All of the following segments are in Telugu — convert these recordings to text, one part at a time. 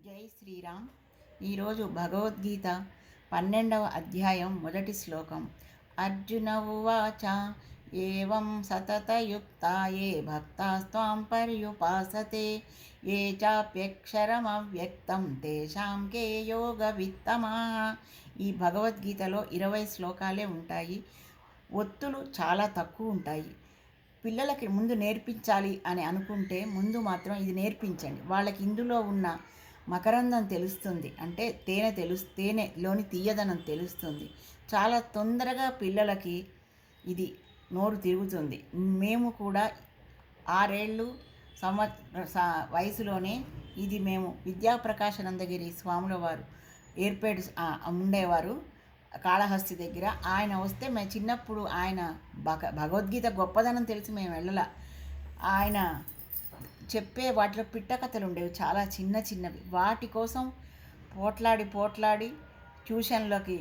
జై శ్రీరామ్. ఈరోజు భగవద్గీత 12వ అధ్యాయం మొదటి శ్లోకం. అర్జున ఉవాచ ఏవం సతతయుక్తాయే భక్తాస్త్వాం పర్యుపాసతే ఏ చాప్యక్షరమవ్యక్తం తేషాం కే యోగ విత్తమాః. ఈ భగవద్గీతలో 20 శ్లోకాలే ఉంటాయి. ఒత్తులు చాలా తక్కువ ఉంటాయి. పిల్లలకి ముందు నేర్పించాలి అని అనుకుంటే ముందు మాత్రం ఇది నేర్పించండి. వాళ్ళకి ఇందులో ఉన్న మకరందం తెలుస్తుంది, అంటే తేనెలోని తీయదనం తెలుస్తుంది. చాలా తొందరగా పిల్లలకి ఇది నోరు తిరుగుతుంది. మేము కూడా 6 ఏళ్ళు వయసులోనే ఇది మేము విద్యాప్రకాశానందగిరి స్వాముల వారు ఏర్పేట ఉండేవారు కాళహస్తి దగ్గర. ఆయన వస్తే మేము చిన్నప్పుడు ఆయన భగవద్గీత గొప్పదనం తెలిసి మేము వెళ్ళాల. ఆయన చెప్పే వాటిలో పిట్ట కథలు ఉండేవి, చాలా చిన్న చిన్నవి. వాటి కోసం పోట్లాడి ట్యూషన్లోకి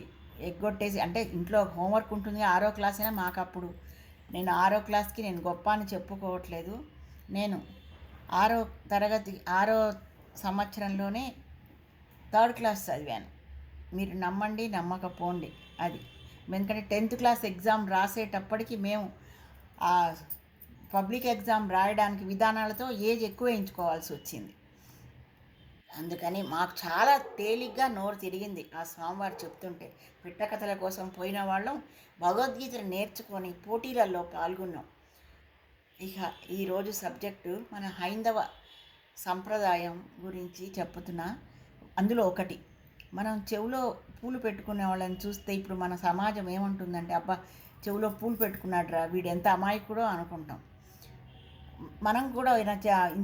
ఎగ్గొట్టేసి, అంటే ఇంట్లో హోంవర్క్ ఉంటుంది 6వ క్లాస్ అయినా మాకు అప్పుడు, నేను 6వ క్లాస్కి నేను గొప్ప అని చెప్పుకోవట్లేదు. నేను 6వ సంవత్సరంలోనే 3rd క్లాస్ చదివాను. మీరు నమ్మండి నమ్మకపోండి అది. ఎందుకంటే 10th క్లాస్ ఎగ్జామ్ రాసేటప్పటికి మేము ఆ పబ్లిక్ ఎగ్జామ్ రాయడానికి విధానాలతో ఏజ్ ఎక్కువ ఎంచుకోవాల్సి వచ్చింది. అందుకని మాకు చాలా తేలిగ్గా నోరు తిరిగింది ఆ స్వామివారు చెప్తుంటే. పిట్టకథల కోసం పోయిన వాళ్ళం భగవద్గీతను నేర్చుకొని పోటీలలో పాల్గొన్నాం. ఇక ఈరోజు సబ్జెక్టు మన హైందవ సంప్రదాయం గురించి చెప్పుతున్నా. అందులో ఒకటి, మనం చెవిలో పూలు పెట్టుకునే వాళ్ళని చూస్తే ఇప్పుడు మన సమాజం ఏమంటుందంటే, అబ్బా చెవిలో పూలు పెట్టుకున్నాడురా వీడు ఎంత అమాయకుడో అనుకుంటాం. మనం కూడా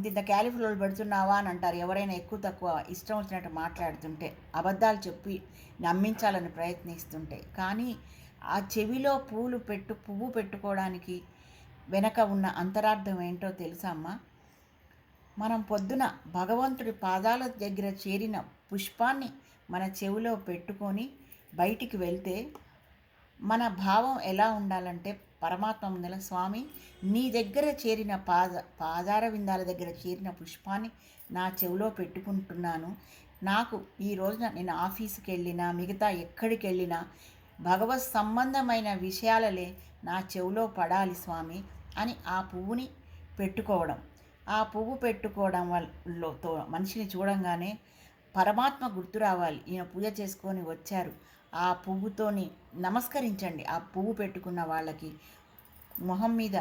ఇంత క్యాలిఫ్లవర్ పెడుతున్నావా అని అంటారు ఎవరైనా ఎక్కువ తక్కువ ఇష్టం వచ్చినట్టు మాట్లాడుతుంటే, అబద్ధాలు చెప్పి నమ్మించాలని ప్రయత్నిస్తుంటే. కానీ ఆ చెవిలో పువ్వు పెట్టుకోవడానికి వెనక ఉన్న అంతరార్థం ఏంటో తెలుసా అమ్మా? మనం పొద్దున భగవంతుడి పాదాల దగ్గర చేరిన పుష్పాన్ని మన చెవిలో పెట్టుకొని బయటికి వెళ్తే మన భావం ఎలా ఉండాలంటే, పరమాత్మ ముందర స్వామి నీ దగ్గర చేరిన పాదార విందాల దగ్గర చేరిన పుష్పాన్ని నా చెవిలో పెట్టుకుంటున్నాను. నాకు ఈ రోజున నేను ఆఫీసుకి వెళ్ళినా మిగతా ఎక్కడికి వెళ్ళినా భగవత్ సంబంధమైన విషయాలలే నా చెవిలో పడాలి స్వామి అని ఆ పువ్వుని పెట్టుకోవడం. ఆ పువ్వు పెట్టుకోవడం వల్లతో మనిషిని చూడంగానే పరమాత్మ గుర్తు రావాలి. ఈయన పూజ చేసుకొని వచ్చారు. ఆ పువ్వుతోని నమస్కరించండి. ఆ పువ్వు పెట్టుకున్న వాళ్ళకి మొహం మీద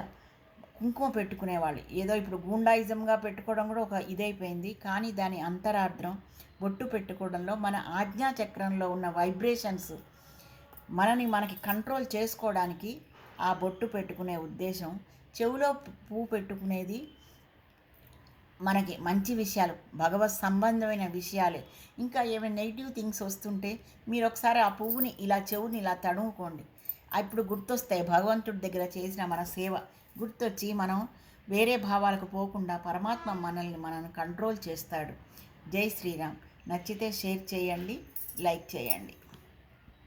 కుంకుమ పెట్టుకునేవాళ్ళు. ఏదో ఇప్పుడు గూండాయిజంగా పెట్టుకోవడం కూడా ఒక ఇదైపోయింది. కానీ దాని అంతరార్థం బొట్టు పెట్టుకోవడంలో మన ఆజ్ఞాచక్రంలో ఉన్న వైబ్రేషన్స్ మనకి కంట్రోల్ చేసుకోవడానికి ఆ బొట్టు పెట్టుకునే ఉద్దేశం. చెవిలో పువ్వు పెట్టుకునేది మనకి మంచి విషయాలు, భగవత్ సంబంధమైన విషయాలే. ఇంకా ఏమైనా నెగిటివ్ థింగ్స్ వస్తుంటే మీరు ఒకసారి ఆ పువ్వుని చెవుని ఇలా తడుముకోండి. అప్పుడు గుర్తొస్తాయి భగవంతుడి దగ్గర చేసిన మన సేవ గుర్తొచ్చి మనం వేరే భావాలకు పోకుండా పరమాత్మ మనల్ని కంట్రోల్ చేస్తాడు. జై శ్రీరామ్. నచ్చితే షేర్ చేయండి, లైక్ చేయండి.